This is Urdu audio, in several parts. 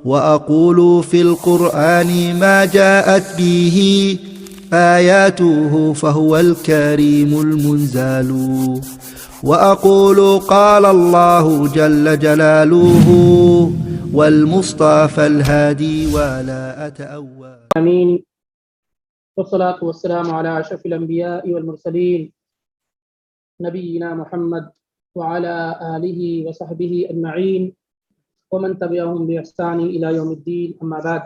وأقول في القرآن ما جاءت به آياته فهو الكريم المنزال وأقول قال الله جل جلاله والمصطفى الهادي ولا أتأوى. آمين. والصلاة والسلام على أشرف الأنبياء والمرسلين نبينا محمد وعلى آله وصحبه أجمعين ومن تبعهم بإحسان إلى يوم الدين. أما بعد،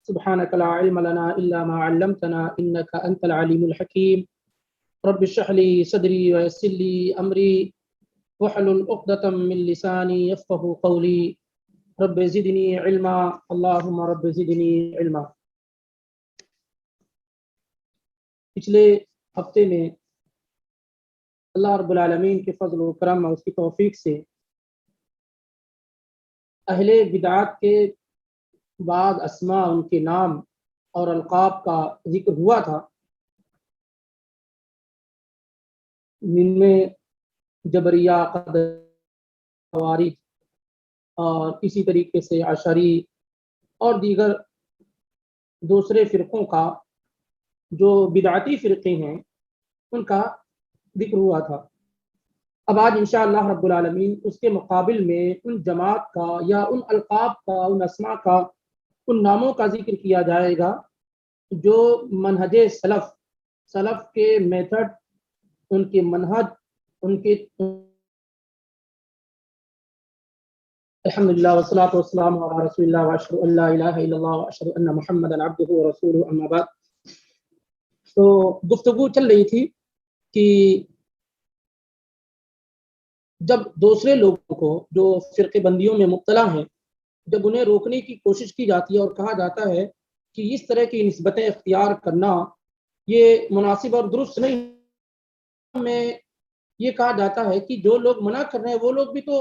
سبحانك لا علم لنا إلا ما علمتنا إنك أنت العليم الحكيم. رب اشرح لي صدري ويسر لي أمري واحلل عقدة من لساني يفقهوا قولي. رب زدني علما، اللهم رب زدنی علما۔ پچھلے ہفتے میں اللہ رب العالمین کے فضل و کرم اور اس کی توفیق سے اہل بدعات کے بعض اسماء، ان کے نام اور القاب کا ذکر ہوا تھا، جن میں جبریہ، قدریہ اور اسی طریقے سے اشعری اور دیگر دوسرے فرقوں کا، جو بدعتی فرقے ہیں، ان کا ذکر ہوا تھا۔ اب آج انشاءاللہ رب العالمین اس کے مقابل میں ان جماعت کا یا ان القاب کا، ان اسماء کا، ان ناموں کا ذکر کیا جائے گا جو منہج سلف کے میتھڈ، ان کے منہج، ان کے الحمدللہ والصلاۃ والسلام علی رسول اللہ واشہد ان لا الہ الا اللہ واشہد ان محمدا عبدہ ورسولہ، اما بعد۔ تو گفتگو چل رہی تھی کہ جب دوسرے لوگوں کو جو فرقے بندیوں میں مبتلا ہیں، جب انہیں روکنے کی کوشش کی جاتی ہے اور کہا جاتا ہے کہ اس طرح کی نسبتیں اختیار کرنا یہ مناسب اور درست نہیں، میں یہ کہا جاتا ہے کہ جو لوگ منع کر رہے ہیں وہ لوگ بھی تو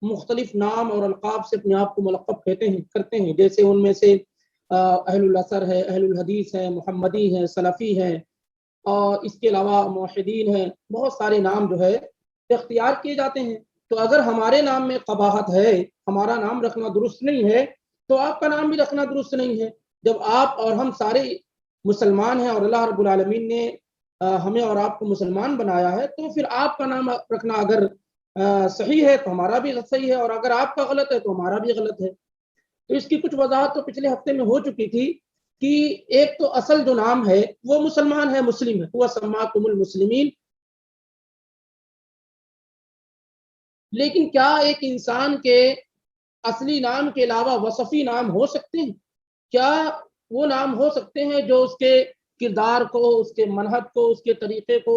مختلف نام اور القاب سے اپنے آپ کو ملقب کرتے ہیں، جیسے ان میں سے اہل الاثر ہے، اہل الحدیث ہے، محمدی ہے، سلفی ہے، اور اس کے علاوہ موحدین ہیں، بہت سارے نام جو ہے اختیار کیے جاتے ہیں۔ تو اگر ہمارے نام میں قباحت ہے، ہمارا نام رکھنا درست نہیں ہے، تو آپ کا نام بھی رکھنا درست نہیں ہے۔ جب آپ اور ہم سارے مسلمان ہیں اور اللہ رب العالمین نے ہمیں اور آپ کو مسلمان بنایا ہے، تو پھر آپ کا نام رکھنا اگر صحیح ہے تو ہمارا بھی صحیح ہے، اور اگر آپ کا غلط ہے تو ہمارا بھی غلط ہے۔ تو اس کی کچھ وضاحت تو پچھلے ہفتے میں ہو چکی تھی کہ ایک تو اصل جو نام ہے وہ مسلمان ہے، مسلم ہے، ہوا سماکم المسلمین۔ لیکن کیا ایک انسان کے اصلی نام کے علاوہ وصفی نام ہو سکتے ہیں؟ کیا وہ نام ہو سکتے ہیں جو اس کے کردار کو، اس کے منہج کو، اس کے طریقے کو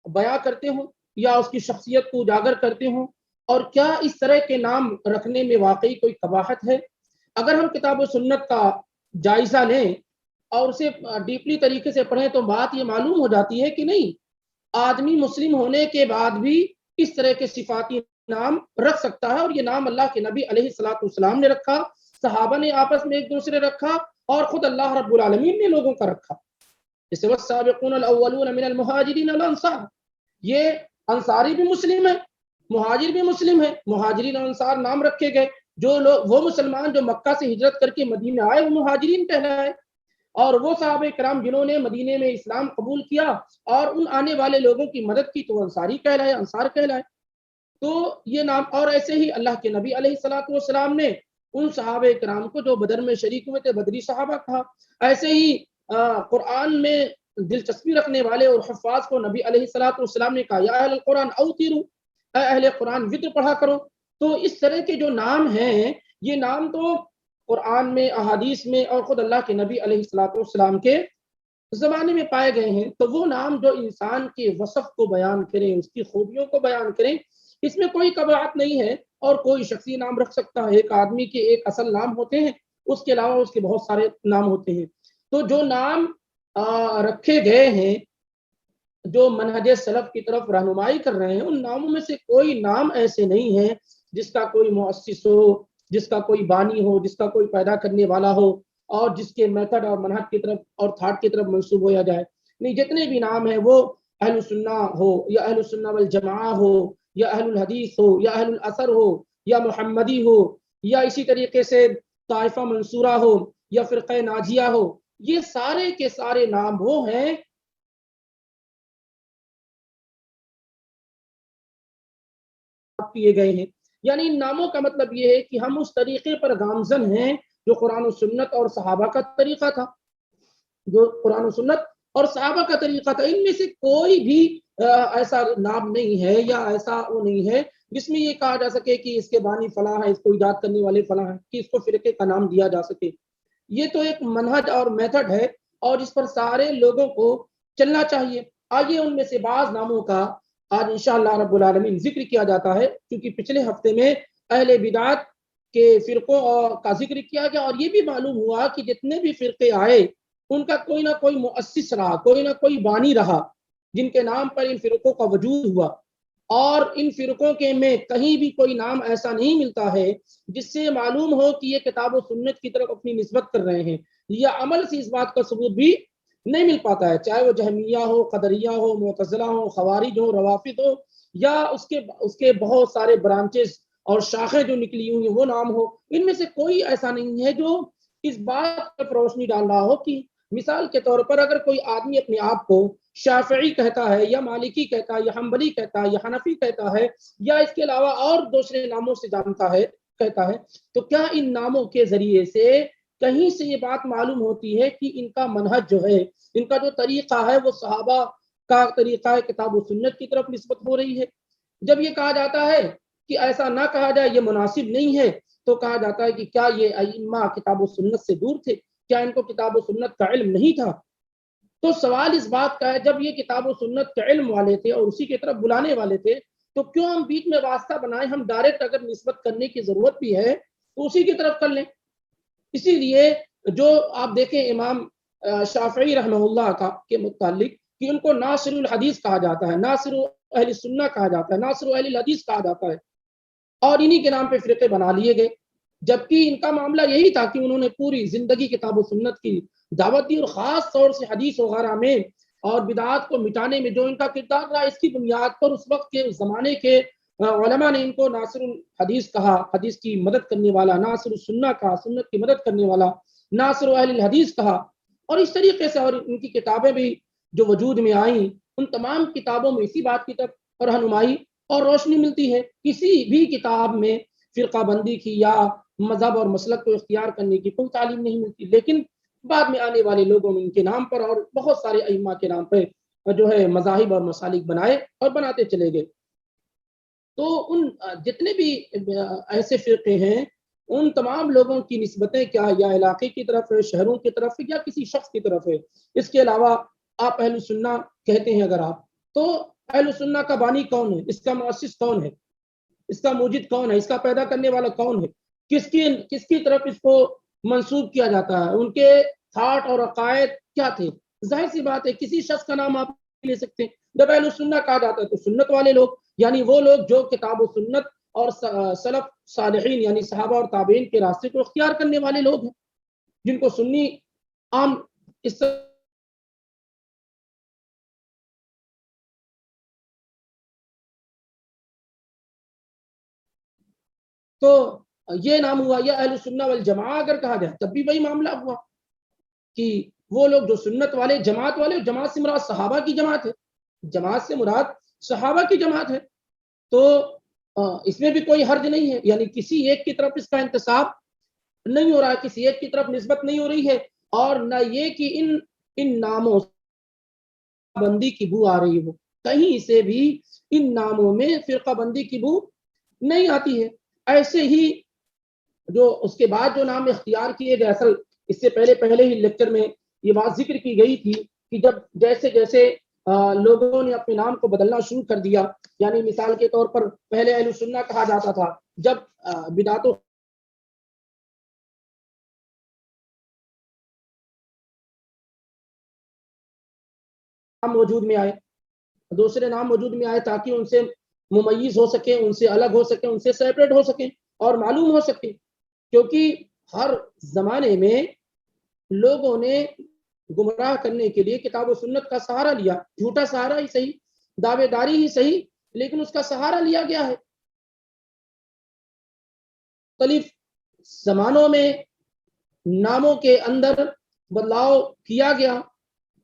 بیان کرتے ہوں یا اس کی شخصیت کو اجاگر کرتے ہوں؟ اور کیا اس طرح کے نام رکھنے میں واقعی کوئی قباحت ہے؟ اگر ہم کتاب و سنت کا جائزہ لیں اور اسے ڈیپلی طریقے سے پڑھیں تو بات یہ معلوم ہو جاتی ہے کہ نہیں، آدمی مسلم ہونے کے بعد بھی اس طرح کے صفاتی نام رکھ سکتا ہے، اور یہ نام اللہ کے نبی علیہ الصلوۃ والسلام نے رکھا، صحابہ نے آپس میں ایک دوسرے رکھا، اور خود اللہ رب العالمین نے لوگوں کا رکھا۔ جیسے والسابقون الاولون من المہاجرین والانصار، یہ انصاری بھی مسلم ہے، مہاجر بھی مسلم ہے، مہاجرین اور انصار نام رکھے گئے۔ جو لوگ، وہ مسلمان جو مکہ سے ہجرت کر کے مدینہ آئے، وہ مہاجرین کہلائے، اور وہ صحابہ کرام جنہوں نے مدینے میں اسلام قبول کیا اور ان آنے والے لوگوں کی مدد کی، تو وہ انصاری کہلائے، انصار کہلائے۔ تو یہ نام، اور ایسے ہی اللہ کے نبی علیہ الصلوۃ والسلام نے ان صحابہ کرام کو جو بدر میں شریک ہوئے تھے بدری صحابہ کہا۔ ایسے ہی قرآن میں دلچسپی رکھنے والے اور حفاظ کو نبی علیہ الصلوۃ والسلام نے کہا یا اہل القرآن اوتروا، اے اہل قرآن وطر پڑھا کرو۔ تو اس طرح کے جو نام ہیں، یہ نام تو قرآن میں، احادیث میں، اور خود اللہ کے نبی علیہ الصلوۃ والسلام کے زمانے میں پائے گئے ہیں۔ تو وہ نام جو انسان کے وصف کو بیان کریں، اس کی خوبیوں کو بیان کریں، اس میں کوئی قباحت نہیں ہے، اور کوئی شخصی نام رکھ سکتا ہے۔ ایک آدمی کے ایک اصل نام ہوتے ہیں، اس کے علاوہ اس کے بہت سارے نام ہوتے ہیں۔ تو جو نام رکھے گئے ہیں، جو منہج سلف کی طرف رہنمائی کر رہے ہیں، ان ناموں میں سے کوئی نام ایسے نہیں ہے جس کا کوئی مؤسس ہو، جس کا کوئی بانی ہو، جس کا کوئی پیدا کرنے والا ہو، اور جس کے میتھڈ اور منہج کی طرف اور تھاٹ کی طرف منسوب ہو جائے۔ نہیں، جتنے بھی نام ہیں، وہ اہل السنہ ہو یا اہل السنہ والجماعہ ہو یا اہل الحدیث ہو یا اہل الاثر ہو یا محمدی ہو یا اسی طریقے سے طائفہ منصورہ ہو یا فرقہ ناجیہ ہو، یہ سارے کے سارے نام وہ ہیں کیے گئے ہیں۔ یعنی ان ناموں کا مطلب یہ ہے کہ ہم اس طریقے پر گامزن ہیں جو قرآن و سنت اور صحابہ کا طریقہ تھا، جو قرآن و سنت اور صحابہ کا طریقہ تھا۔ ان میں سے کوئی بھی ایسا نام نہیں ہے یا ایسا وہ نہیں ہے جس میں یہ کہا جا سکے کہ اس کے بانی فلاں ہے، اس کو ایجاد کرنے والے فلاں ہیں، کہ اس کو فرقے کا نام دیا جا سکے۔ یہ تو ایک منہج اور میتھڈ ہے اور اس پر سارے لوگوں کو چلنا چاہیے۔ آئیے ان میں سے بعض ناموں کا آج انشاءاللہ رب العالمین ذکر کیا جاتا ہے، کیونکہ پچھلے ہفتے میں اہل بدعت کے فرقوں کا ذکر کیا گیا اور یہ بھی معلوم ہوا کہ جتنے بھی فرقے آئے ان کا کوئی نہ کوئی مؤسس رہا، کوئی نہ کوئی بانی رہا جن کے نام پر ان فرقوں کا وجود ہوا، اور ان فرقوں کے میں کہیں بھی کوئی نام ایسا نہیں ملتا ہے جس سے معلوم ہو کہ یہ کتاب و سنت کی طرف اپنی نسبت کر رہے ہیں، یا عمل سے اس بات کا ثبوت بھی نہیں مل پاتا ہے، چاہے وہ جہمیہ ہو، قدریہ ہو، معتزلہ ہو، خوارج ہو، روافض ہو، یا اس کے بہت سارے برانچز اور شاخیں جو نکلی ہوئی ہیں وہ نام ہو۔ ان میں سے کوئی ایسا نہیں ہے جو اس بات پر روشنی ڈال رہا ہو کہ مثال کے طور پر اگر کوئی آدمی اپنے آپ کو شافعی کہتا ہے یا مالکی کہتا ہے یا حنبلی کہتا ہے یا حنفی کہتا ہے یا اس کے علاوہ اور دوسرے ناموں سے جانتا ہے کہتا ہے، تو کیا ان ناموں کے ذریعے سے کہیں سے یہ بات معلوم ہوتی ہے کہ ان کا منہج جو ہے، ان کا جو طریقہ ہے وہ صحابہ کا طریقہ ہے، کتاب و سنت کی طرف نسبت ہو رہی ہے؟ جب یہ کہا جاتا ہے کہ ایسا نہ کہا جائے، یہ مناسب نہیں ہے، تو کہا جاتا ہے کہ کیا یہ ائمہ کتاب و سنت سے دور تھے؟ کیا ان کو کتاب و سنت کا علم نہیں تھا؟ تو سوال اس بات کا ہے جب یہ کتاب و سنت کے علم والے تھے اور اسی کی طرف بلانے والے تھے تو کیوں ہم بیچ میں واسطہ بنائیں؟ ہم ڈائریکٹ اگر نسبت کرنے کی ضرورت بھی ہے تو اسی کی طرف کر لیں۔ اسی لیے جو آپ دیکھیں امام شافعی رحمہ اللہ کا کے متعلق کہ ان کو ناصر الحدیث کہا جاتا ہے، ناصر اہل سنہ کہا جاتا ہے، ناصر اہل الحدیث کہا جاتا ہے، اور انہی کے نام پہ فرقے بنا لیے گئے، جبکہ ان کا معاملہ یہی تھا کہ انہوں نے پوری زندگی کتاب و سنت کی دعوت دی، اور خاص طور سے حدیث وغیرہ میں اور بدعات کو مٹانے میں جو ان کا کردار رہا، اس کی بنیاد پر اس وقت کے زمانے کے علماء نے ان کو ناصر الحدیث کہا، حدیث کی مدد کرنے والا، ناصر السنہ کہا، سنت کی مدد کرنے والا، ناصر اہل الحدیث کہا، اور اس طریقے سے اور ان کی کتابیں بھی جو وجود میں آئیں ان تمام کتابوں میں اسی بات کی طرف رہنمائی اور روشنی ملتی ہے۔ کسی بھی کتاب میں فرقہ بندی کی یا مذہب اور مسلک کو اختیار کرنے کی کوئی تعلیم نہیں ملتی، لیکن بعد میں آنے والے لوگوں نے ان کے نام پر اور بہت سارے ائمہ کے نام پہ جو ہے مذاہب اور مسالک بنائے اور بناتے چلے گئے۔ تو ان جتنے بھی ایسے فرقے ہیں ان تمام لوگوں کی نسبتیں کیا یا علاقے کی طرف ہے، شہروں کی طرف ہے، یا کسی شخص کی طرف ہے؟ اس کے علاوہ آپ اہل سنہ کہتے ہیں اگر آپ، تو اہل سنہ کا بانی کون ہے؟ اس کا مؤسس کون ہے؟ اس کا موجد کون ہے؟ اس کا پیدا کرنے والا کون ہے؟ کس کی طرف اس کو منسوب کیا جاتا ہے؟ ان کے تھاٹ اور عقائد کیا تھے؟ ظاہر سی بات ہے کسی شخص کا نام آپ لے سکتے ہیں۔ جب اہل سنہ کہا جاتا ہے تو سنت والے لوگ، یعنی وہ لوگ جو کتاب و سنت اور سلف صالحین یعنی صحابہ اور تابعین کے راستے کو اختیار کرنے والے لوگ ہیں، جن کو سنی عام اس تو یہ نام ہوا۔ یا اہل سنہ والجماعہ اگر کہا جائے تب بھی وہی معاملہ ہوا کہ وہ لوگ جو سنت والے، جماعت والے، جماعت سے مراد صحابہ کی جماعت ہے، جماعت سے مراد صحابہ کی جماعت ہے، تو اس میں بھی کوئی حرج نہیں ہے، یعنی کسی ایک کی طرف اس کا انتساب نہیں ہو رہا ہے، کسی ایک کی طرف نسبت نہیں ہو رہی ہے، اور نہ یہ کہ ان ناموں بندی کی بو آ رہی ہو، کہیں سے بھی ان ناموں میں فرقہ بندی کی بو نہیں آتی ہے۔ ایسے ہی جو اس کے بعد جو نام اختیار کیے گئے، اصل اس سے پہلے ہی لیکچر میں یہ بات ذکر کی گئی تھی کہ جب جیسے جیسے لوگوں نے اپنے نام کو بدلنا شروع کر دیا، یعنی مثال کے طور پر پہلے اہل سنہ کہا جاتا تھا، جب بدعت و نام وجود میں آئے، دوسرے نام وجود میں آئے تاکہ ان سے ممیز ہو سکیں، ان سے الگ ہو سکیں، ان سے سیپریٹ ہو سکیں اور معلوم ہو سکیں، کیونکہ ہر زمانے میں لوگوں نے گمراہ کرنے کے لیے کتاب و سنت کا سہارا لیا، جھوٹا سہارا ہی صحیح، دعوے داری ہی صحیح، لیکن اس کا سہارا لیا گیا ہے۔ مختلف زمانوں میں ناموں کے اندر بدلاؤ کیا گیا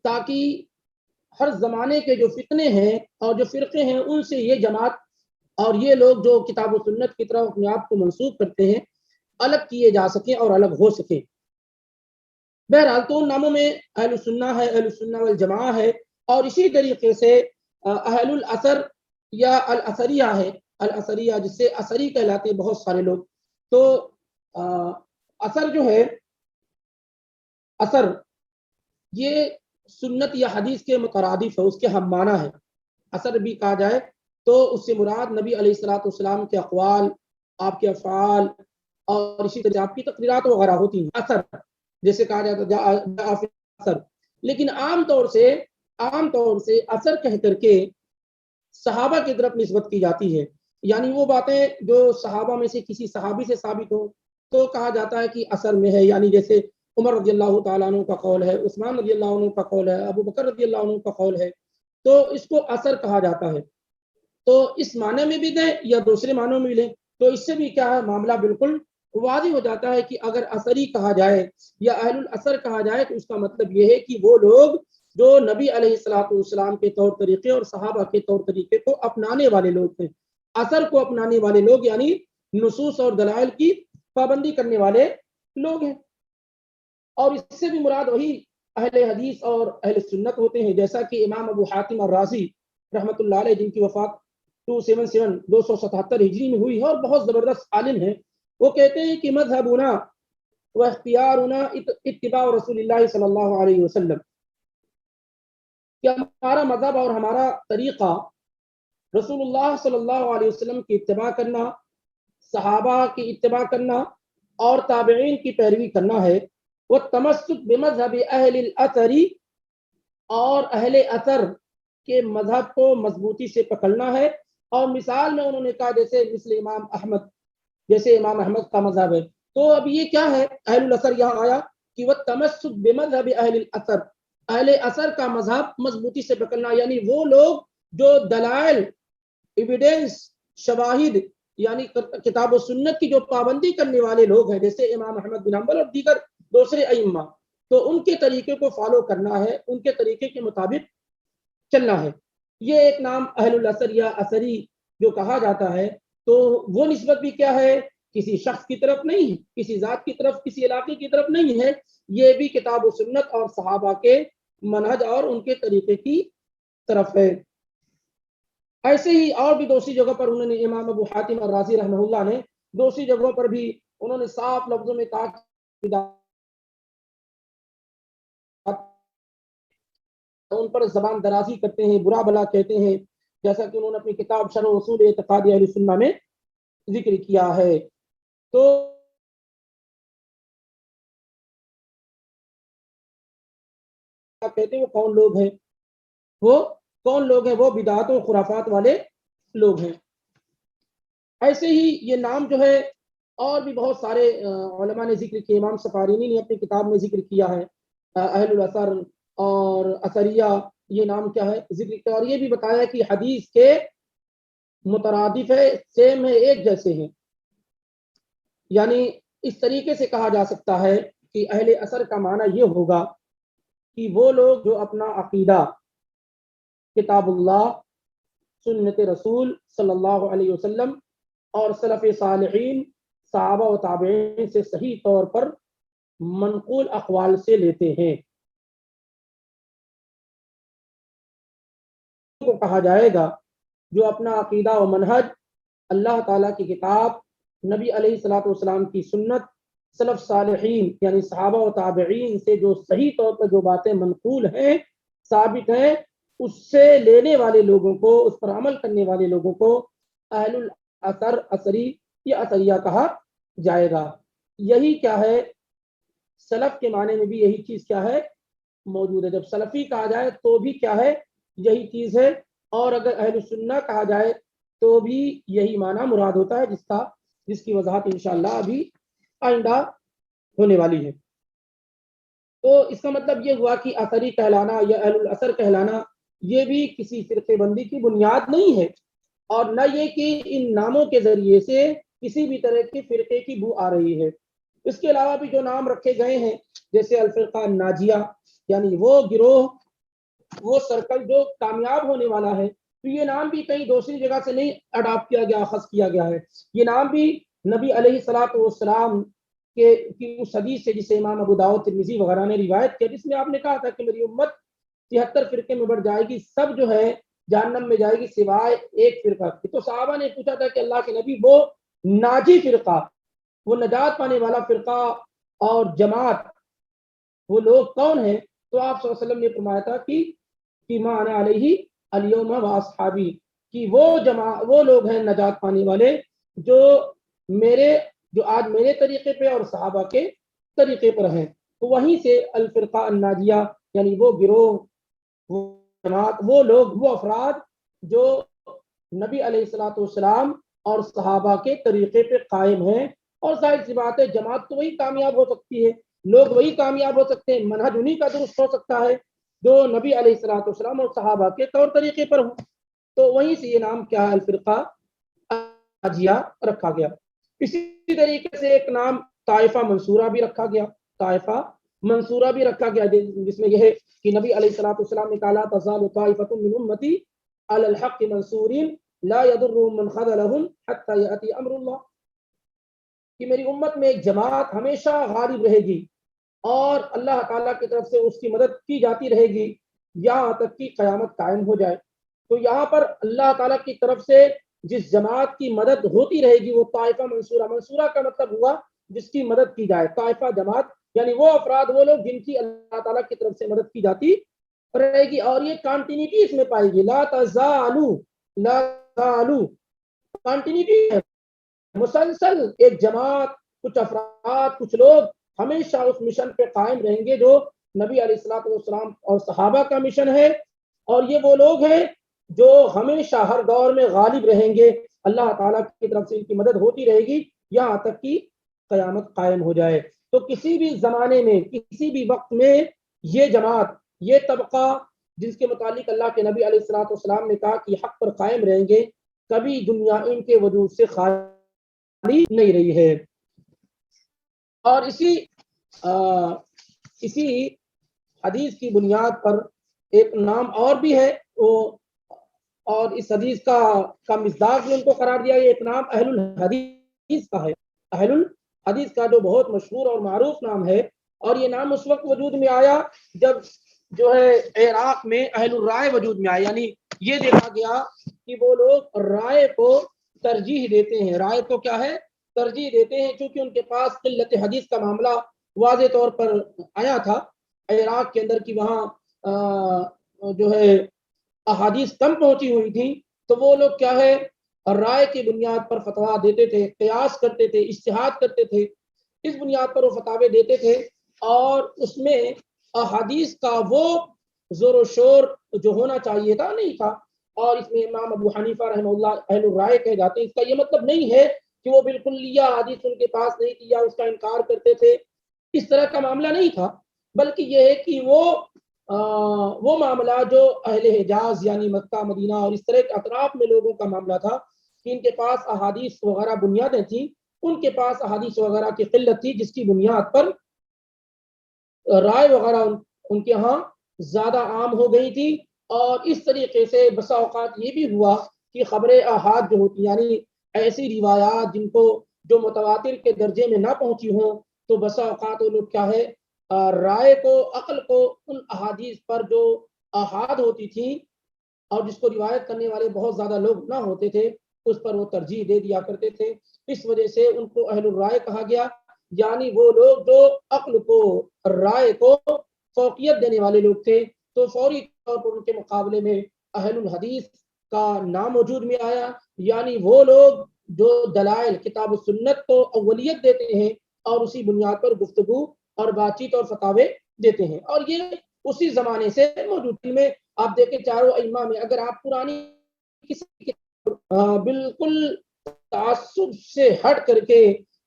تاکہ ہر زمانے کے جو فتنے ہیں اور جو فرقے ہیں ان سے یہ جماعت اور یہ لوگ جو کتاب و سنت کی طرف اپنے آپ کو منسوب کرتے ہیں الگ کیے جا سکیں اور الگ ہو سکیں۔ بہرحال تو ان ناموں میں اہل السنہ ہے، اہل السنہ والجماعہ ہے، اور اسی طریقے سے اہل الاثر یا الاثریہ ہے، الاثریہ جس سے اثری کہلاتے ہیں بہت سارے لوگ۔ تو اثر جو ہے، اثر یہ سنت یا حدیث کے مترادف ہے، اس کے ہم معنی ہے۔ اثر بھی کہا جائے تو اس سے مراد نبی علیہ الصلوۃ والسلام کے اقوال، آپ کے افعال اور اسی طرح آپ کی تقریرات وغیرہ ہوتی ہیں۔ اثر جیسے کہا جاتا ہے جاء فی اثر، لیکن عام طور سے اثر کہہ کر کے صحابہ کی طرف نسبت کی جاتی ہے، یعنی وہ باتیں جو صحابہ میں سے کسی صحابی سے ثابت ہو تو کہا جاتا ہے کہ اثر میں ہے، یعنی جیسے عمر رضی اللہ تعالیٰ عنہ کا قول ہے، عثمان رضی اللہ عنہ کا قول ہے، ابو بکر رضی اللہ عنہ کا قول ہے، تو اس کو اثر کہا جاتا ہے۔ تو اس معنی میں بھی دیں یا دوسرے معنوں میں بھی لیں تو اس سے بھی کیا ہے، معاملہ بالکل واضح ہو جاتا ہے کہ اگر اثری کہا جائے یا اہل الاثر کہا جائے تو اس کا مطلب یہ ہے کہ وہ لوگ جو نبی علیہ الصلوۃ والسلام کے طور طریقے اور صحابہ کے طور طریقے کو اپنانے والے لوگ ہیں۔ اثر کو اپنانے والے لوگ یعنی نصوص اور دلائل کی پابندی کرنے والے لوگ ہیں، اور اس سے بھی مراد وہی اہل حدیث اور اہل سنت ہوتے ہیں، جیسا کہ امام ابو حاتم الرازی رحمۃ اللہ علیہ، جن کی وفات 277 ہجری میں ہوئی ہے اور بہت زبردست عالم ہیں، وہ کہتے ہیں کہ مذہبنا و اختیارنا اتباع رسول اللہ صلی اللہ علیہ وسلم، کہ ہمارا مذہب اور ہمارا طریقہ رسول اللہ صلی اللہ علیہ وسلم کی اتباع کرنا، صحابہ کی اتباع کرنا اور تابعین کی پیروی کرنا ہے۔ وہ تمسک بمذہب اہل الاثر، اور اہل اثر کے مذہب کو مضبوطی سے پکڑنا ہے۔ اور مثال میں انہوں نے کہا جیسے مثل امام احمد، جیسے امام احمد کا مذہب ہے، تو اب یہ کیا ہے، اہل الاثر یہاں آیا کہ وہ تمسک بمذہب اہل الاثر، اہل اثر کا مذہب مضبوطی سے پکڑنا، یعنی وہ لوگ جو دلائل، ایویڈنس، شواہد یعنی کتاب و سنت کی جو پابندی کرنے والے لوگ ہیں، جیسے امام احمد بن حنبل اور دیگر دوسرے ائمہ، تو ان کے طریقے کو فالو کرنا ہے، ان کے طریقے کے مطابق چلنا ہے۔ یہ ایک نام اہل الاثر یا اثری جو کہا جاتا ہے، تو وہ نسبت بھی کیا ہے، کسی شخص کی طرف نہیں ہے، کسی ذات کی طرف، کسی علاقے کی طرف نہیں ہے، یہ بھی کتاب و سنت اور صحابہ کے منہج اور ان کے طریقے کی طرف ہے۔ ایسے ہی اور بھی دوسری جگہ پر انہوں نے، امام ابو حاتم الرازی رحمہ اللہ نے دوسری جگہوں پر بھی انہوں نے صاف لفظوں میں کہا ان پر زبان درازی کرتے ہیں، برا بلا کہتے ہیں، جیسا کہ انہوں نے اپنی کتاب شرح اصول اعتقاد اہل سنہ میں ذکر کیا ہے۔ تو کہتے ہیں وہ کون لوگ ہیں، وہ بدعات و خرافات والے لوگ ہیں۔ ایسے ہی یہ نام جو ہے اور بھی بہت سارے علماء نے ذکر کیا، امام سفارینی نے اپنی کتاب میں ذکر کیا ہے، اہل الاثر اور اثریہ، یہ نام کیا ہے ذکر کیا، اور یہ بھی بتایا کہ حدیث کے مترادف ہے، سیم ہے، ایک جیسے ہیں، یعنی اس طریقے سے کہا جا سکتا ہے کہ اہل اثر کا معنی یہ ہوگا کہ وہ لوگ جو اپنا عقیدہ کتاب اللہ، سنت رسول صلی اللہ علیہ وسلم اور سلف صالحین، صحابہ و تابعین سے صحیح طور پر منقول اقوال سے لیتے ہیں، کو کہا جائے گا جو اپنا عقیدہ و منہج اللہ تعالیٰ کی کتاب، نبی علیہ الصلوۃ والسلام کی سنت، سلف صالحین یعنی صحابہ و تابعین سے جو صحیح طور پر جو باتیں منقول ہیں، ثابت ہیں، اس سے لینے والے لوگوں کو، اس پر عمل کرنے والے لوگوں کو اہل الاثر، اثری یا اثریہ کہا جائے گا۔ یہی کیا ہے، سلف کے معنی میں بھی یہی چیز کیا ہے موجود ہے، جب سلفی کہا جائے تو بھی کیا ہے یہی چیز ہے، اور اگر اہل سنہ کہا جائے تو بھی یہی معنی مراد ہوتا ہے، جس کی وضاحت انشاءاللہ ابھی آئندہ ہونے والی ہے۔ تو اس کا مطلب یہ ہوا کہ اثری کہلانا یا اہل الاثر کہلانا یہ بھی کسی فرقے بندی کی بنیاد نہیں ہے، اور نہ یہ کہ ان ناموں کے ذریعے سے کسی بھی طرح کے فرقے کی بو آ رہی ہے۔ اس کے علاوہ بھی جو نام رکھے گئے ہیں جیسے الفرقہ الناجیہ یعنی وہ گروہ وہ سرکل جو کامیاب ہونے والا ہے، تو یہ نام بھی کہیں دوسری جگہ سے نہیں اڈاپٹ کیا گیا، اخذ کیا گیا ہے، یہ نام بھی نبی علیہ الصلوۃ والسلام کے کی اس حدیث سے جسے امام ابو داؤد ترمذی وغیرہ نے روایت کیا، جس میں آپ نے کہا تھا کہ میری امت 73 فرقے میں بڑھ جائے گی، سب جو ہے جہنم میں جائے گی سوائے ایک فرقہ کی۔ تو صحابہ نے پوچھا تھا کہ اللہ کے نبی وہ ناجی فرقہ، وہ نجات پانے والا فرقہ اور جماعت وہ لوگ کون ہیں؟ تو آپ صلی اللہ علیہ وسلم نے فرمایا تھا کہ ما انا علیہ الیوم و اصحابی، کہ وہ لوگ ہیں نجات پانے والے جو آج میرے طریقے پہ اور صحابہ کے طریقے پر ہیں۔ تو وہیں سے الفرقہ الناجیہ یعنی وہ گروہ، وہ جماعت، وہ لوگ، وہ افراد جو نبی علیہ الصلوۃ والسلام اور صحابہ کے طریقے پہ قائم ہیں۔ اور ظاہر سی بات ہے جماعت تو وہی کامیاب ہو سکتی ہے، لوگ وہی کامیاب ہو سکتے ہیں، منہج انہی کا درست ہو سکتا ہے جو نبی علیہ الصلوۃ والسلام اور صحابہ کے طور طریقے پر ہوں۔ تو وہیں سے یہ نام کیا ہے الفرقہ الناجیہ رکھا گیا۔ اسی طریقے سے ایک نام طائفہ منصورہ بھی رکھا گیا، طائفہ منصورہ بھی رکھا گیا، جس میں یہ ہے کہ نبی علیہ الصلوۃ والسلام نے کہا لا تزال طائفۃ من امتی علی الحق منصورین لا يضرهم من خذلهم حتى یأتی امر اللہ، کہ میری امت میں ایک جماعت ہمیشہ غالب رہے گی اور اللہ تعالیٰ کی طرف سے اس کی مدد کی جاتی رہے گی یہاں تک کہ قیامت قائم ہو جائے۔ تو یہاں پر اللہ تعالیٰ کی طرف سے جس جماعت کی مدد ہوتی رہے گی وہ طائفہ منصورہ، منصورہ کا مطلب ہوا جس کی مدد کی جائے، طائفہ جماعت یعنی وہ افراد، وہ لوگ جن کی اللہ تعالیٰ کی طرف سے مدد کی جاتی رہے گی، اور یہ کانٹینیوٹی اس میں پائے گی، لا تزالو، لا تزالو کانٹینیوٹی ہے، مسلسل ایک جماعت، کچھ افراد، کچھ لوگ ہمیشہ اس مشن پہ قائم رہیں گے جو نبی علیہ الصلوۃ والسلام اور صحابہ کا مشن ہے، اور یہ وہ لوگ ہیں جو ہمیشہ ہر دور میں غالب رہیں گے، اللہ تعالیٰ کی طرف سے ان کی مدد ہوتی رہے گی یہاں تک کہ قیامت قائم ہو جائے۔ تو کسی بھی زمانے میں، کسی بھی وقت میں یہ جماعت، یہ طبقہ جس کے متعلق اللہ کے نبی علیہ الصلوۃ والسلام نے کہا کہ حق پر قائم رہیں گے، کبھی دنیا ان کے وجود سے خالی نہیں رہی ہے۔ اور اسی حدیث کی بنیاد پر ایک نام اور بھی ہے، اور اس حدیث کا مصداق بھی ان کو قرار دیا گیا، ایک نام اہل الحدیث کا ہے، اہل الحدیث کا جو بہت مشہور اور معروف نام ہے، اور یہ نام اس وقت وجود میں آیا جب جو ہے عراق میں اہل الرائے وجود میں آیا، یعنی یہ دیکھا گیا کہ وہ لوگ رائے کو ترجیح دیتے ہیں، رائے کو کیا ہے ترجیح دیتے ہیں، چونکہ ان کے پاس قلت حدیث کا معاملہ واضح طور پر آیا تھا عراق کے اندر، کہ وہاں جو ہے احادیث کم پہنچی ہوئی تھی، تو وہ لوگ کیا ہے رائے کی بنیاد پر فتویٰ دیتے تھے، قیاس کرتے تھے، اجتہاد کرتے تھے، اس بنیاد پر وہ فتاوے دیتے تھے، اور اس میں احادیث کا وہ زور و شور جو ہونا چاہیے تھا نہیں تھا، اور اس میں امام ابو حنیفہ رحمہ اللہ اہل الرائے کہے جاتے ہیں۔ اس کا یہ مطلب نہیں ہے کہ وہ بالکل لیا حدیث ان کے پاس نہیں تھی یا اس کا انکار کرتے تھے، اس طرح کا معاملہ نہیں تھا، بلکہ یہ ہے کہ وہ معاملہ جو اہل حجاز یعنی مکہ مدینہ اور اس طرح کے اطراف میں لوگوں کا معاملہ تھا کہ ان کے پاس احادیث وغیرہ بنیادیں تھیں، ان کے پاس احادیث وغیرہ کی قلت تھی، جس کی بنیاد پر رائے وغیرہ ان کے ہاں زیادہ عام ہو گئی تھی، اور اس طریقے سے بسا اوقات یہ بھی ہوا کہ خبر احاد جو ہوتی یعنی ایسی روایات جن کو جو متواتر کے درجے میں نہ پہنچی ہوں، تو بسا اوقات وہ لوگ کیا ہے رائے کو، عقل کو ان احادیث پر جو احاد ہوتی تھی اور جس کو روایت کرنے والے بہت زیادہ لوگ نہ ہوتے تھے، اس پر وہ ترجیح دے دیا کرتے تھے، اس وجہ سے ان کو اہل الرائے کہا گیا، یعنی وہ لوگ جو عقل کو، رائے کو فوقیت دینے والے لوگ تھے، تو فوری طور پر ان کے مقابلے میں اہل الحدیث کا نام وجود میں آیا، یعنی وہ لوگ جو دلائل کتاب و سنت کو اولیت دیتے ہیں اور اسی بنیاد پر گفتگو اور بات چیت اور فتاوے دیتے ہیں، اور یہ اسی زمانے سے موجود میں آپ دیکھیں چاروں ائمہ میں، اگر آپ پرانی کسی بالکل تعصب سے ہٹ کر کے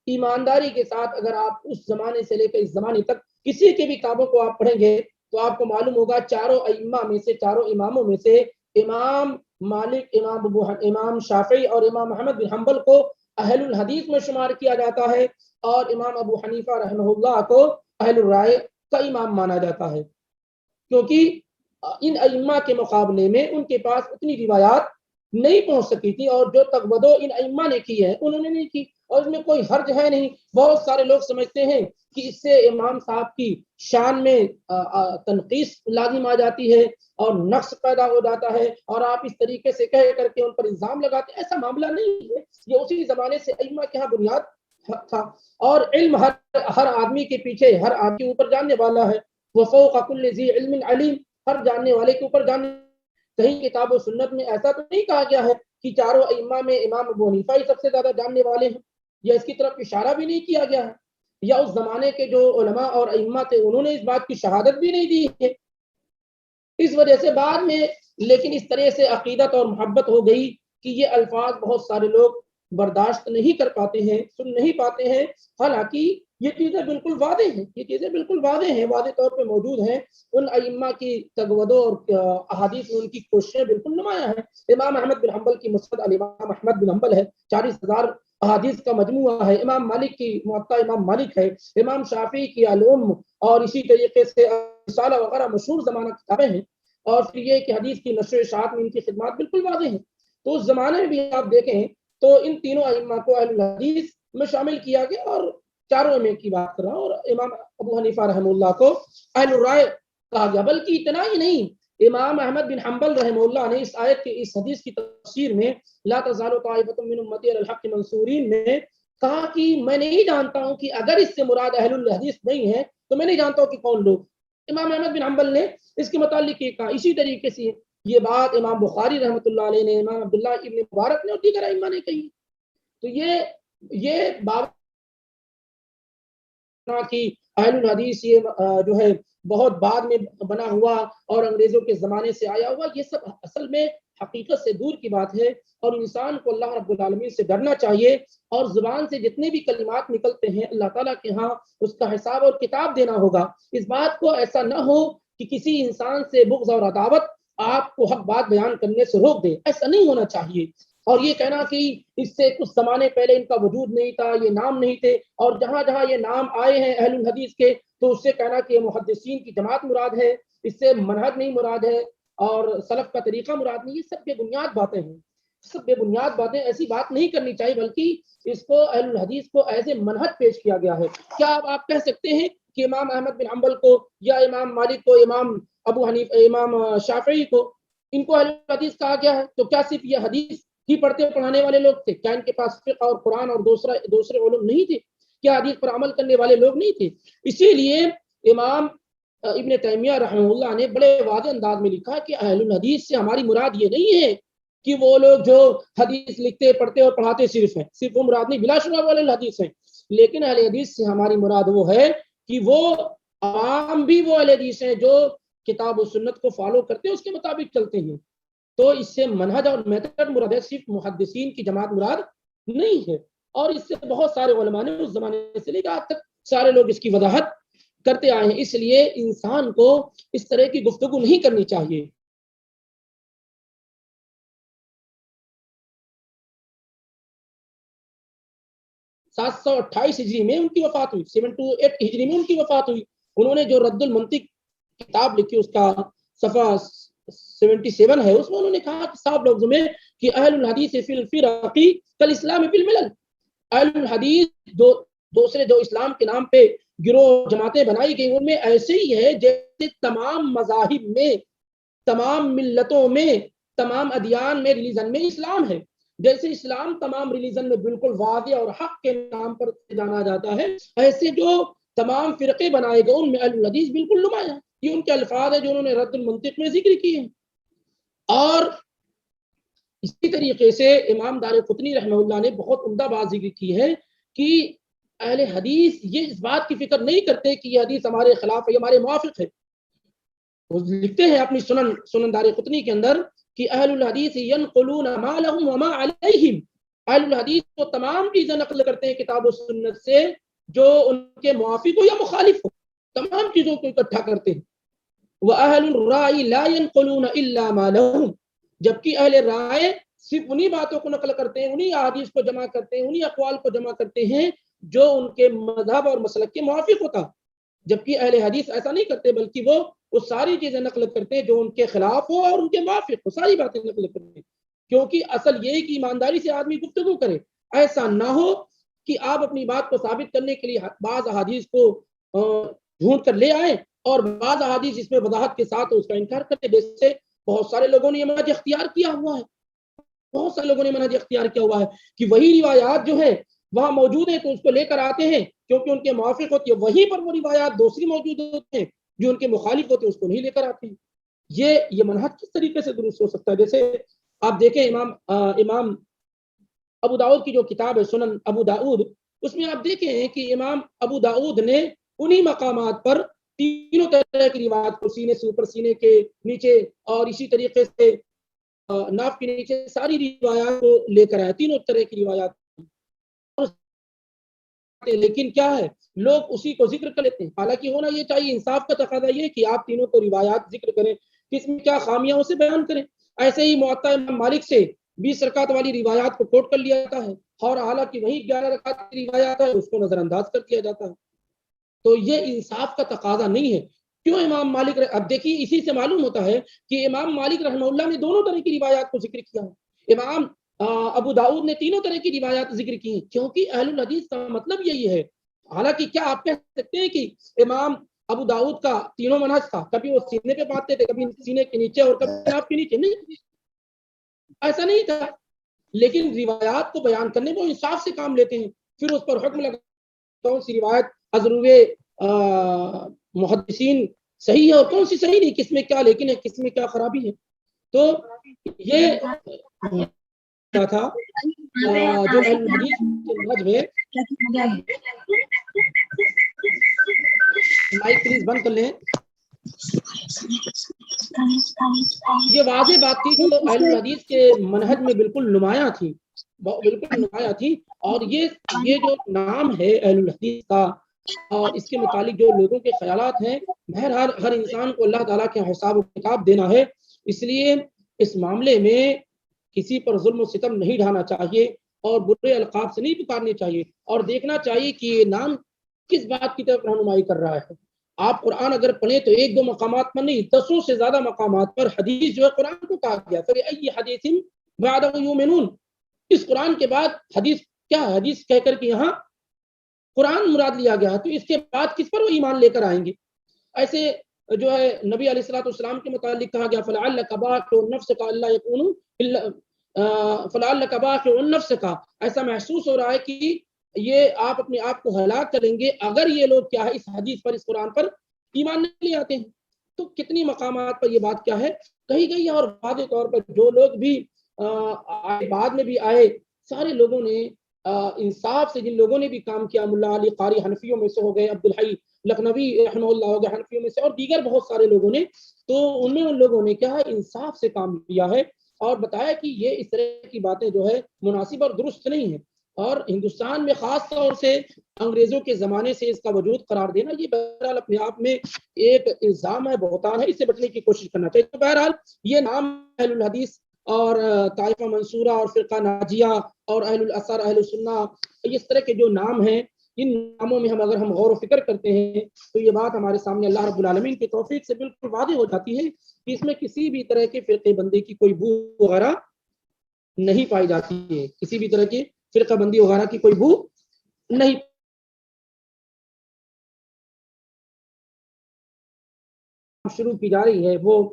ایمانداری کے ساتھ اگر آپ اس زمانے سے لے کر اس زمانے تک کسی کی بھی کتابوں کو آپ پڑھیں گے تو آپ کو معلوم ہوگا چاروں ائمہ میں سے، چاروں اماموں میں سے امام مالک، امام شافعی اور امام احمد بن حنبل کو اہل الحدیث میں شمار کیا جاتا ہے، اور امام ابو حنیفہ رحمہ اللہ کو اہل الرائے کا امام مانا جاتا ہے، کیونکہ ان ائمہ کے مقابلے میں ان کے پاس اتنی روایات نہیں پہنچ سکی تھی، اور جو تقویٰ ان ائمہ نے کی ہے انہوں نے نہیں کی، اور اس میں کوئی حرج ہے نہیں۔ بہت سارے لوگ سمجھتے ہیں کہ اس سے امام صاحب کی شان میں تنقیص لازم آ جاتی ہے اور نقص پیدا ہو جاتا ہے، اور آپ اس طریقے سے کہہ کر کے ان پر الزام لگاتے ہیں۔ ایسا معاملہ نہیں ہے، یہ اسی زمانے سے ائمہ کے ہاں بنیاد تھا، اور علم ہر آدمی کے پیچھے، ہر آدمی کے اوپر جاننے والا ہے، وفوق کل ذی علم علیم، ہر جاننے والے کے اوپر جاننے۔ کہیں کتاب و سنت میں ایسا تو نہیں کہا گیا ہے کہ چاروں ائمہ میں امام ابو حنیفہ ہی سب سے زیادہ جاننے والے ہیں، یا اس کی طرف اشارہ بھی نہیں کیا گیا ہے، یا اس زمانے کے جو علماء اور ائمہ تھے انہوں نے اس بات کی شہادت بھی نہیں دی ہے۔ اس وجہ سے بعد میں لیکن اس طرح سے عقیدت اور محبت ہو گئی کہ یہ الفاظ بہت سارے لوگ برداشت نہیں کر پاتے ہیں، سن نہیں پاتے ہیں، حالانکہ یہ چیزیں بالکل واضح ہیں، یہ چیزیں بالکل واضح ہیں، واضح طور پہ موجود ہیں۔ ان ائمہ کی تگودوں اور احادیث میں ان کی کوششیں بالکل نمایاں ہیں۔ امام احمد بن حنبل کی مسند الامام احمد بن حنبل ہے، 40,000 احادیث کا مجموعہ ہے۔ امام مالک کی موطا امام مالک ہے، امام شافعی کی الام، اور اسی طریقے سے رسالہ وغیرہ مشہور زمانہ کتابیں ہیں، اور پھر یہ کہ حدیث کی نشر و اشاعت میں ان کی خدمات بالکل واضح ہیں۔ تو اس زمانے میں بھی آپ دیکھیں تو ان تینوں ائمہ کو اہل الحدیث میں شامل کیا گیا، اور چاروں میں کی بات کر رہا ہوں، اور امام ابو حنیفہ رحمہ اللہ کو اہل الرائے کہا گیا۔ بلکہ اتنا ہی نہیں، امام احمد بن حنبل رحمہ اللہ نے اس آیت کی، اس حدیث کی تفسیر میں لا تزال طائفۃ من امتی علی الحق منصورین میں کہا کہ میں نہیں جانتا ہوں کہ اگر اس سے مراد اہل الحدیث نہیں ہے تو میں نہیں جانتا ہوں کہ کون لوگ۔ امام احمد بن حنبل نے اس کے متعلق یہ کہا۔ اسی طریقے سے یہ بات امام بخاری رحمۃ اللہ علیہ نے، امام عبداللہ ابن مبارک نے اور دیگر ائمہ نے کہی۔ تو یہ بات کہ اہل الحدیث یہ جو ہے بہت بعد میں بنا ہوا اور انگریزوں کے زمانے سے آیا ہوا، یہ سب اصل میں حقیقت سے دور کی بات ہے، اور انسان کو اللہ رب العالمین سے ڈرنا چاہیے، اور زبان سے جتنے بھی کلمات نکلتے ہیں اللہ تعالیٰ کے ہاں اس کا حساب اور کتاب دینا ہوگا۔ اس بات کو ایسا نہ ہو کہ کسی انسان سے بغض اور عداوت آپ کو حق بات بیان کرنے سے روک دے، ایسا نہیں ہونا چاہیے۔ اور یہ کہنا کہ اس سے کچھ زمانے پہلے ان کا وجود نہیں تھا، یہ نام نہیں تھے، اور جہاں جہاں یہ نام آئے ہیں اہل الحدیث کے تو اس سے کہنا کہ یہ محدثین کی جماعت مراد ہے، اس سے منہج نہیں مراد ہے، اور سلف کا طریقہ مراد نہیں، یہ سب بے بنیاد باتیں ہیں، سب بے بنیاد باتیں، ایسی بات نہیں کرنی چاہیے، بلکہ اس کو اہل الحدیث کو ایز اے منہج پیش کیا گیا ہے۔ کیا آپ کہہ سکتے ہیں کہ امام احمد بن حنبل کو یا امام مالک کو، امام ابو حنیفہ، امام شافعی کو، ان کو اہل الحدیث کہا گیا ہے؟ تو کیا صرف یہ حدیث ہی پڑھتے پڑھانے والے لوگ تھے؟ کیا ان کے پاس فقہ اور قرآن اور دوسرے علوم نہیں تھے؟ کیا حدیث پر عمل کرنے والے لوگ نہیں تھے؟ اسی لیے امام ابن تیمیہ رحمہ اللہ نے بڑے واضح انداز میں لکھا کہ اہل الحدیث سے ہماری مراد یہ نہیں ہے کہ وہ لوگ جو حدیث لکھتے پڑھتے اور پڑھاتے صرف وہ مراد نہیں، بلا شبہ وہ اہل الحدیث ہیں، لیکن اہل حدیث سے ہماری مراد وہ ہے کہ وہ عوام بھی وہ اہل حدیث ہیں جو کتاب و سنت کو فالو کرتے ہیں، اس کے مطابق چلتے ہیں۔ تو اس سے منہج اور میتھڈ مراد ہے، صرف محدثین کی جماعت مراد نہیں ہے، اور اس سے بہت سارے علماء نے اس زمانے سے لے کر آج تک سارے لوگ اس کی وضاحت کرتے آئے ہیں۔ اس لیے انسان کو اس طرح کی گفتگو نہیں کرنی چاہیے۔ 728 ہجری میں ان کی وفات ہوئی، 728 ہجری میں ان کی وفات ہوئی۔ انہوں نے جو رد المنطق کتاب لکھی، اس کا صفحہ 77 ہے، اس میں انہوں نے کہا کہ صاف لفظ میں کہ اہل الحدیث فی الفرق کالاسلام فی الملل، اہل الحدیث دوسرے جو اسلام کے نام پہ گروہ جماعتیں بنائی گئی ان میں ایسے ہی ہے جیسے تمام مذاہب میں، تمام ملتوں میں، تمام ادیان میں، ریلیجن میں اسلام ہے۔ جیسے اسلام تمام ریلیجن میں بالکل واضح اور حق کے نام پر جانا جاتا ہے، ایسے جو تمام فرقے بنائے گئے ان میں اہل الحدیث بالکل نمایاں۔ یہ ان کے الفاظ ہیں جو انہوں نے رد المنطق میں ذکر کیے ہیں۔ اور اسی طریقے سے امام دارقطنی رحمہ اللہ نے بہت عمدہ بات ذکر کی ہے کہ اہل حدیث یہ اس بات کی فکر نہیں کرتے کہ یہ حدیث ہمارے خلاف ہے، یہ ہمارے موافق ہے۔ وہ لکھتے ہیں اپنی سنن دارقطنی کے اندر کہ اہل الحدیث ینقلون ما لهم وما علیہم، اہل الحدیث تو تمام چیزیں نقل کرتے ہیں کتاب و سنت سے جو ان کے موافق ہو یا مخالف ہو، تمام چیزوں کو اکٹھا کرتے ہیں۔ وَأَهْلُ الرَّائِ لَا يَنْقُلُونَ إِلَّا مَا لَهُمْ، جبکہ اہل رائے صرف انہی باتوں کو نقل کرتے ہیں، انہی احادیث کو جمع کرتے ہیں، انہی اقوال کو جمع کرتے ہیں جو ان کے مذہب اور مسلک کے موافق ہوتا، جبکہ اہل حدیث ایسا نہیں کرتے، بلکہ وہ ساری چیزیں نقل کرتے ہیں جو ان کے خلاف ہو اور ان کے موافق ہو، ساری باتیں نقل کرتے ہیں، کیونکہ اصل یہ کہ ایمانداری سے آدمی گفتگو کرے، ایسا نہ ہو کہ آپ اپنی بات کو ثابت کرنے کے لیے بعض احادیث کو ڈھونڈ کر لے آئیں اور بعض احادیث اس میں وضاحت کے ساتھ اس کا انکار کرتے، جیسے بہت سارے لوگوں نے یہ منہج اختیار کیا ہوا ہے، بہت سارے لوگوں نے منہج اختیار کیا ہوا ہے کہ وہی روایات جو ہے وہاں موجود ہیں تو اس کو لے کر آتے ہیں کیونکہ ان کے موافق ہوتی ہے، وہیں پر وہ روایات دوسری موجود ہوتے ہیں جو ان کے مخالف ہوتے ہیں، اس کو نہیں لے کر آتے ہیں۔ یہ منہج کس طریقے سے درست ہو سکتا ہے؟ جیسے آپ دیکھیں امام ابو داؤد کی جو کتاب ہے سنن ابو داؤد، اس میں آپ دیکھیں کہ امام ابو داؤد نے انہی مقامات پر تینوں طرح کی روایات کو، سینے سے اوپر، سینے کے نیچے، اور اسی طریقے سے ناف کے نیچے، ساری روایات کو لے کر آئے، تینوں طرح کی روایات، لیکن کیا ہے لوگ اسی کو ذکر کر لیتے ہیں، حالانکہ ہونا یہ چاہیے، انصاف کا تقاضا یہ کہ آپ تینوں کو روایات ذکر کریں، کس میں کیا خامیاں اسے بیان کریں۔ ایسے ہی موطا امام مالک سے 20 رکعت والی روایات کو کوٹ کر لیا جاتا ہے، اور حالانکہ وہی 11 رکعت کی روایات ہے اس کو نظر انداز کر دیا جاتا ہے، تو یہ انصاف کا تقاضا نہیں ہے۔ کیوں امام مالک اب دیکھیے اسی سے معلوم ہوتا ہے کہ امام مالک رحمہ اللہ نے دونوں طرح کی روایات کو ذکر کیا ہے، امام ابو داؤد نے تینوں طرح کی روایات ذکر کی ہیں، کیونکہ اہل الحدیث کا مطلب یہی ہے۔ حالانکہ کیا آپ کہہ سکتے ہیں کہ امام ابو داؤد کا تینوں منہج تھا، کبھی وہ سینے پہ باندھتے تھے، کبھی سینے کے نیچے اور کبھی ناف کے نیچے؟ نہیں، ایسا نہیں تھا، لیکن روایات کو بیان کرنے میں وہ انصاف سے کام لیتے ہیں، پھر اس پر حکم لگا کون سی روایت ازروب محدثین صحیح ہے اور کون سی صحیح نہیں، کس میں کیا لیکن ہے، کس میں کیا خرابی ہے۔ تو یہ کیا تھا جو اہل حدیث کے منہج میں، مائک پلیز بند کر لیں، یہ واضح بات تھی جو اہل الحدیث کے منہج میں بالکل نمایاں تھی، بالکل نمایاں تھی، اور یہ جو نام ہے اہل الحدیث کا اور اس کے متعلق جو لوگوں کے خیالات ہیں، بہرحال ہر انسان کو اللہ تعالیٰ کے حساب و کتاب دینا ہے، اس لیے اس معاملے میں کسی پر ظلم و ستم نہیں ڈھانا چاہیے اور برے القاب سے نہیں پکارنے چاہیے، اور دیکھنا چاہیے کہ یہ نام کس بات کی طرف رہنمائی کر رہا ہے۔ آپ قرآن اگر پڑھیں تو ایک دو مقامات پر نہیں، دسوں سے زیادہ مقامات پر حدیث جو ہے قرآن کو کہا گیا، فَبِأَيِّ حَدِيثٍ بَعْدَهُ يُؤْمِنُونَ، اس قرآن کے بعد حدیث کیا ہے؟ حدیث کہہ کر کے یہاں قرآن مراد لیا گیا، تو اس کے بعد کس پر وہ ایمان لے کر آئیں گے؟ ایسے جو ہے نبی علیہ الصلوۃ والسلام کے متعلق کہا گیا فَلَعَلَّكَ بَاخِعٌ نَفْسَكَ أَلَّا يَكُونُوا فَلَعَلَّكَ بَاخِعٌ نَفْسَكَ، ایسا محسوس ہو رہا ہے کہ یہ آپ اپنے آپ کو ہلاک کریں گے اگر یہ لوگ کیا ہے اس حدیث پر، اس قرآن پر ایمان نہیں لے آتے ہیں۔ تو کتنی مقامات پر یہ بات کیا ہے کہی گئی ہے، اور واضح طور پر جو لوگ بھی بعد میں بھی آئے، سارے لوگوں نے انصاف سے، جن لوگوں نے بھی کام کیا، ملا علی قاری حنفیوں میں سے ہو گئے، عبدالحی لکھنوی رحمہ اللہ ہو گئے حنفیوں میں سے، اور دیگر بہت سارے لوگوں نے، تو ان لوگوں نے کیا ہے انصاف سے کام کیا ہے اور بتایا کہ یہ اس طرح کی باتیں جو ہے مناسب اور درست نہیں ہیں، اور ہندوستان میں خاص طور سے انگریزوں کے زمانے سے اس کا وجود قرار دینا، یہ بہرحال اپنے آپ میں ایک الزام ہے، بہتان ہے، اس سے بچنے کی کوشش کرنا چاہیے۔ تو بہرحال یہ نام اہل الحدیث اور طائفہ منصورہ اور فرقہ ناجیہ اور اہل الاثر، اہل سنہ، اس طرح کے جو نام ہیں، ان ناموں میں اگر ہم غور و فکر کرتے ہیں تو یہ بات ہمارے سامنے اللہ رب العالمین کی توفیق سے بالکل واضح ہو جاتی ہے کہ اس میں کسی بھی طرح کے فرقے بندی کی کوئی بو وغیرہ نہیں پائی جاتی ہے، کسی بھی طرح کی فرقہ بندی وغیرہ کی کوئی بو نہیں شروع کی جا رہی ہے، وہ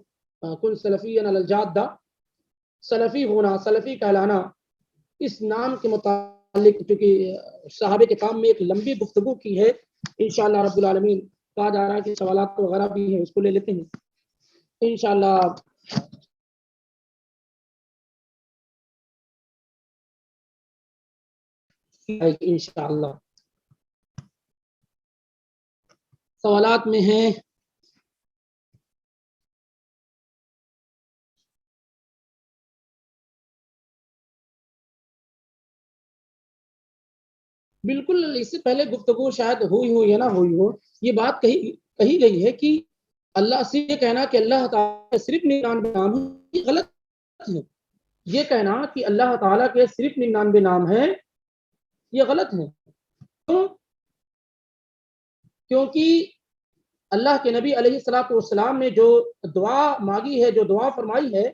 کن سلفی علی الجادہ، سلفی ہونا، سلفی کہلانا، اس نام کے متعلق چونکہ صحابہ کے کام میں ایک لمبی گفتگو کی ہے، انشاءاللہ رب العالمین کہا جا رہا ہے کہ سوالات وغیرہ بھی ہیں، اس کو لے لیتے ہیں انشاءاللہ۔ انشاءاللہ سوالات میں ہیں بالکل، اس سے پہلے گفتگو شاید ہوئی ہو یا نہ ہوئی ہو، یہ بات کہی گئی ہے کہ اللہ سے یہ کہنا کہ اللہ تعالیٰ صرف 99 نام ہے، یہ غلط ہے۔ یہ کہنا کہ اللہ تعالیٰ کے صرف 99 نام ہیں، یہ غلط ہے۔ کیونکہ اللہ کے نبی علیہ الصلوۃ والسلام نے جو دعا مانگی ہے، جو دعا فرمائی ہے،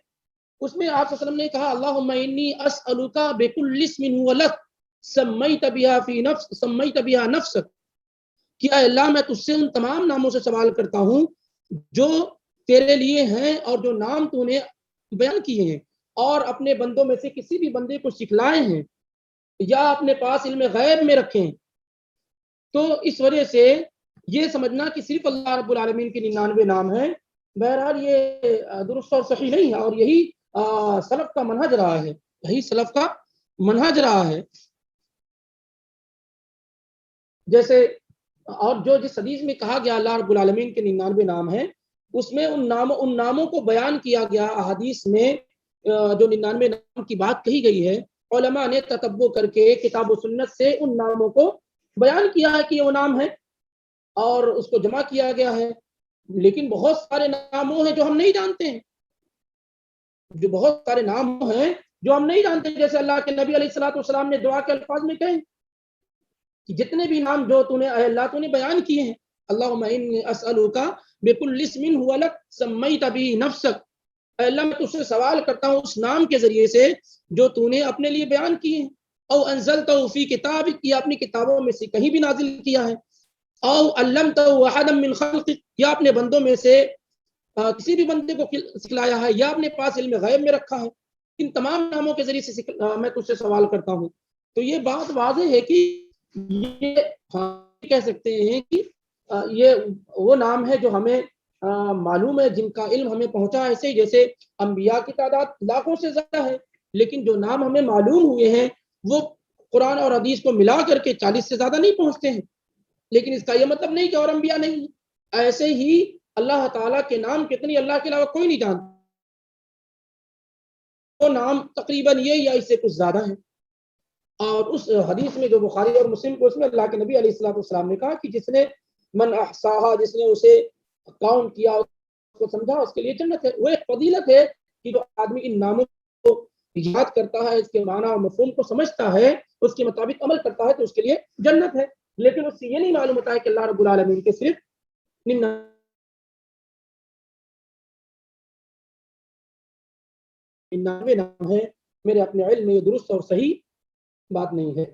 اس میں آپ صلی اللہ علیہ وسلم نے کہا اللہم انی اسألک بکل اسم هو لک سمیت بها نفسک، کہ اے اللہ میں تجھ سے ان تمام ناموں سے سوال کرتا ہوں جو تیرے لیے ہیں اور جو نام تو نے بیان کیے ہیں اور اپنے بندوں میں سے کسی بھی بندے کو سکھلائے ہیں یا اپنے پاس علم غیب میں رکھے ہیں۔ تو اس وجہ سے یہ سمجھنا کہ صرف اللہ رب العالمین کے 99 نام ہیں، بہرحال یہ درست اور صحیح نہیں ہے، اور یہی سلف کا منہج رہا ہے، یہی سلف کا منہج رہا ہے۔ جیسے اور جو جس حدیث میں کہا گیا اللہ رب العالمین کے 99 نام ہیں، اس میں ان ناموں کو بیان کیا گیا احادیث میں، جو 99 نام کی بات کہی گئی ہے، علماء نے تتبع کر کے کتاب و سنت سے ان ناموں کو بیان کیا ہے کہ یہ وہ نام ہے اور اس کو جمع کیا گیا ہے۔ لیکن بہت سارے نام ہیں جو ہم نہیں جانتے ہیں، جو بہت سارے نام ہیں جو ہم نہیں جانتے، جیسے اللہ کے نبی علیہ الصلوۃ والسلام نے دعا کے الفاظ میں کہیں کہ جتنے بھی نام جو تو نے اے اللہ تو نے بیان کیے ہیں، اللہم انی اسألک بکل اسم هو لک سمیت به نفسک، اے اللہ میں تجھ سے سوال کرتا ہوں اس نام کے ذریعے سے جو تو نے اپنے لیے بیان کیے ہیں، او انزلتہ فی کتابک، یا اپنی کتابوں میں سے کہیں بھی نازل کیا ہے، او علمتہ احدا من خلقک، یا اپنے بندوں میں سے کسی بھی بندے کو سکھلایا ہے یا اپنے پاس علم غیب میں رکھا ہے، ان تمام ناموں کے ذریعے سے میں تجھ سے سوال کرتا ہوں۔ تو یہ بات واضح ہے کہ یہ کہہ سکتے ہیں کہ یہ وہ نام ہے جو ہمیں معلوم ہے، جن کا علم ہمیں پہنچا ہے، ایسے ہی جیسے انبیاء کی تعداد لاکھوں سے زیادہ ہے، لیکن جو نام ہمیں معلوم ہوئے ہیں وہ قرآن اور حدیث کو ملا کر کے 40 سے زیادہ نہیں پہنچتے ہیں، لیکن اس کا یہ مطلب نہیں کہ اور انبیاء نہیں ہیں۔ ایسے ہی اللہ تعالیٰ کے نام کتنی اللہ کے علاوہ کوئی نہیں جانتا، وہ نام تقریباً یہ یا اس سے کچھ زیادہ ہیں۔ اور اس حدیث میں جو بخاری اور مسلم کو، اس میں اللہ کے نبی علیہ الصلوۃ والسلام نے کہا کہ جس نے من احصاها، جس نے اسے کاؤنٹ کیا، اس کو سمجھا، اس کے لیے جنت ہے۔ وہ ایک فضیلت ہے کہ جو آدمی ان ناموں کو یاد کرتا ہے، اس کے معنی اور مفہوم کو سمجھتا ہے، اس کے مطابق عمل کرتا ہے، تو اس کے لیے جنت ہے۔ لیکن اس سے یہ نہیں معلوم ہوتا ہے کہ اللہ رب العالمین کے صرف 99 نام ہے، میرے اپنے علم میں یہ درست اور صحیح بات نہیں ہے۔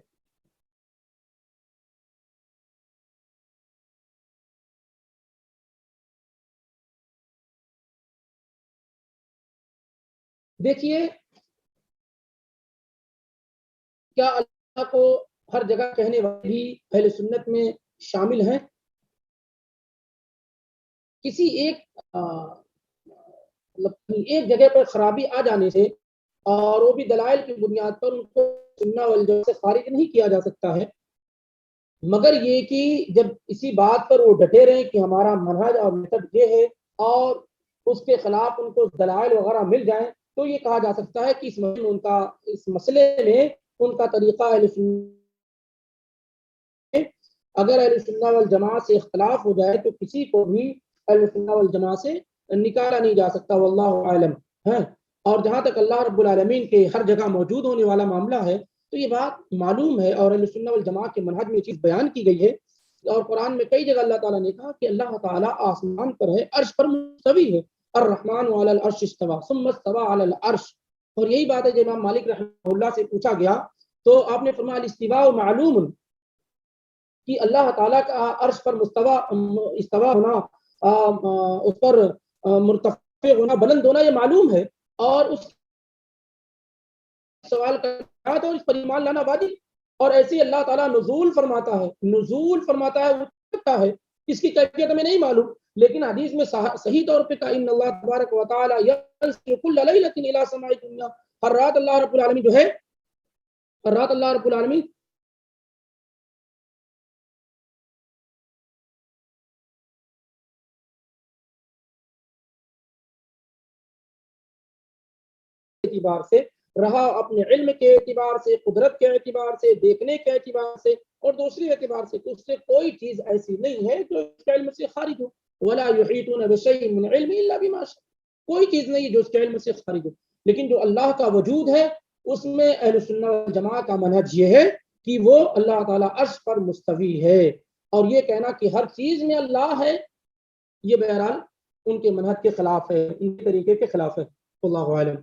دیکھیے، کیا اللہ کو ہر جگہ کہنے والے بھی اہل سنت میں شامل ہیں؟ کسی ایک جگہ پر خرابی آ جانے سے اور وہ بھی دلائل کی بنیاد پر ان کو سنت والجماعت سے خارج نہیں کیا جا سکتا ہے، مگر یہ کہ جب اسی بات پر وہ ڈٹے رہیں کہ ہمارا منہج اور میتھڈ یہ ہے اور اس کے خلاف ان کو دلائل وغیرہ مل جائیں، تو یہ کہا جا سکتا ہے کہ اس مسئلے میں ان کا طریقہ اہل سنت، اگر اہل سنت والجماعت سے اختلاف ہو جائے تو کسی کو بھی اہل سنت والجماعت سے نکالا نہیں جا سکتا، واللہ عالم ہے۔ اور جہاں تک اللہ رب العالمین کے ہر جگہ موجود ہونے والا معاملہ ہے تو یہ بات معلوم ہے، اور اہل سنت والجماعت کے منہج میں یہ چیز بیان کی گئی ہے، اور قرآن میں کئی جگہ اللہ تعالیٰ نے کہا کہ اللہ تعالیٰ آسمان پر ہے، عرش پر مستوی ہے، الرحمن علی العرش استوى ثم استوى علی العرش۔ اور یہی بات ہے جب امام مالک رحمہ اللہ سے پوچھا گیا تو آپ نے فرمایا الاستواء معلوم، کہ اللہ تعالیٰ کا عرش پر استوا ہونا، اس پر مرتفع ہونا، بلند ہونا، یہ معلوم ہے، اور اس سوال کرنا تو اس پر ایمان لانا واجب۔ اور ایسے ہی اللہ تعالیٰ نزول فرماتا ہے، اترتا ہے، اس کی کیفیت ہمیں نہیں معلوم، لیکن حدیث میں صحیح طور پہ کہا ان اللہ تبارک و تعالی ينزل كل ليلة الى سماء الدنيا، ہر رات اللہ رب العالمین جو ہے، ہر رات اللہ رب العالمین اعتبار سے رہا، اپنے علم کے اعتبار سے، قدرت کے اعتبار سے، دیکھنے کے اعتبار سے، اور دوسری اعتبار سے کہ اس سے کوئی چیز ایسی نہیں ہے جو اس کے علم سے خارج ہو، ولا يحيطون بشيء من علم الا بما شاء، کوئی چیز نہیں جو اس کے علم سے خارج ہو۔ لیکن جو اللہ کا وجود ہے اس میں اہل سنت والجماعت کا منہج یہ ہے کہ وہ اللہ تعالیٰ عرش پر مستوی ہے، اور یہ کہنا کہ ہر چیز میں اللہ ہے، یہ بہرحال ان کے منہج کے خلاف ہے، ان کے طریقے کے خلاف ہے۔ اللہ عالم۔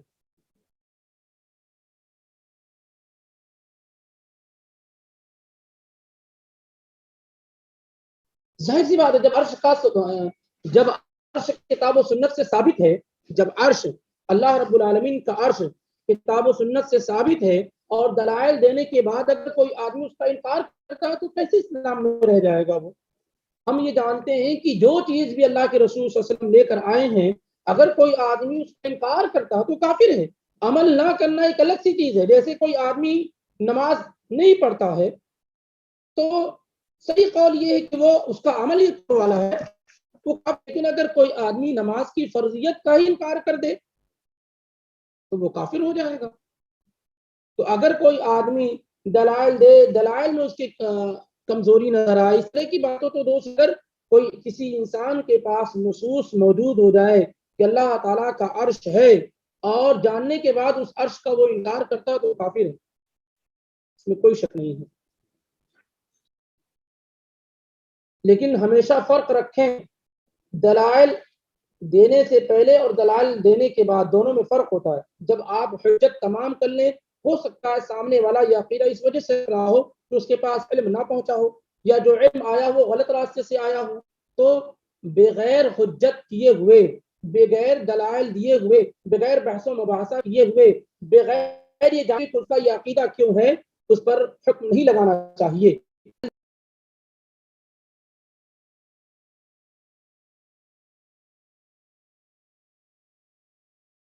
ظاہر سی بات ہے، جب عرش کتاب و سنت سے ثابت ہے، جب عرش اللہ رب العالمین کا عرش کتاب و سنت سے ثابت ہے اور دلائل دینے کے بعد اگر کوئی آدمی اس کا انکار کرتا ہے تو کیسے اسلام میں رہ جائے گا وہ؟ ہم یہ جانتے ہیں کہ جو چیز بھی اللہ کے رسول صلی اللہ علیہ وسلم لے کر آئے ہیں، اگر کوئی آدمی اس کا انکار کرتا ہے تو کافر ہے۔ عمل نہ کرنا ایک الگ سی چیز ہے، جیسے کوئی آدمی نماز نہیں پڑھتا ہے تو صحیح قول یہ ہے کہ وہ اس کا عمل ہی والا ہے، لیکن اگر کوئی آدمی نماز کی فرضیت کا ہی انکار کر دے تو وہ کافر ہو جائے گا۔ تو اگر کوئی آدمی دلائل دے، دلائل میں اس کی کمزوری نظر آئے، اس طرح کی باتوں تو دوست، اگر کوئی کسی انسان کے پاس نصوص موجود ہو جائے کہ اللہ تعالیٰ کا عرش ہے اور جاننے کے بعد اس عرش کا وہ انکار کرتا ہے تو کافر ہے، اس میں کوئی شک نہیں ہے۔ لیکن ہمیشہ فرق رکھیں، دلائل دینے سے پہلے اور دلائل دینے کے بعد دونوں میں فرق ہوتا ہے۔ جب آپ حجت تمام کر لیں، ہو سکتا ہے سامنے والا یہ عقیدہ اس وجہ سے رہا ہو کہ اس کے پاس علم نہ پہنچا ہو، یا جو علم آیا وہ غلط راستے سے آیا ہو، تو بغیر حجت کیے ہوئے، بغیر دلائل دیے ہوئے، بغیر بحث و مباحثہ کیے ہوئے، بغیر یہ جانے کہ اس کا یہ عقیدہ کیوں ہے، اس پر حکم نہیں لگانا چاہیے۔